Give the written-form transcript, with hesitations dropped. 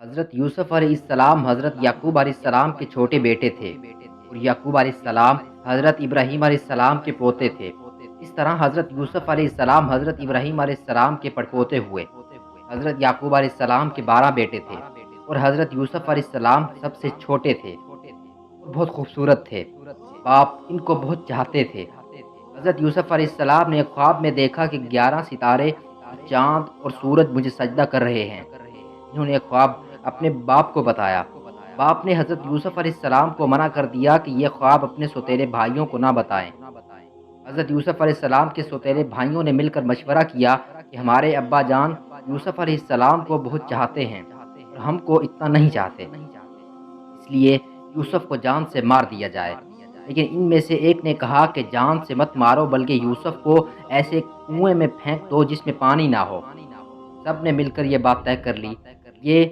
حضرت یوسف علیہ السلام حضرت یعقوب علیہ السلام کے چھوٹے بیٹے تھے اور یعقوب علیہ السلام حضرت ابراہیم علیہ السلام کے پوتے تھے۔ اس طرح حضرت یوسف علیہ السلام حضرت ابراہیم علیہ السلام کے پڑپوتے ہوئے۔ حضرت یعقوب علیہ السلام کے 12 بیٹے تھے اور حضرت یوسف علیہ السلام سب سے چھوٹے تھے اور بہت خوبصورت تھے۔ باپ ان کو بہت چاہتے تھے۔ حضرت یوسف علیہ السلام نے ایک خواب میں دیکھا کہ 11 ستارے اور چاند اور سورج مجھے سجدہ کر رہے ہیں۔ انہوں نے ایک خواب اپنے باپ کو بتایا۔ باپ نے حضرت یوسف علیہ السلام کو منع کر دیا کہ یہ خواب اپنے سوتیلے بھائیوں کو نہ بتائیں۔ حضرت یوسف علیہ السلام کے سوتیلے بھائیوں نے مل کر مشورہ کیا کہ ہمارے ابا جان یوسف علیہ السلام کو بہت چاہتے ہیں اور ہم کو اتنا نہیں چاہتے، اس لیے یوسف کو جان سے مار دیا جائے۔ لیکن ان میں سے ایک نے کہا کہ جان سے مت مارو بلکہ یوسف کو ایسے کنویں میں پھینک دو جس میں پانی نہ ہو۔ سب نے مل کر یہ بات طے کر لی۔ یہ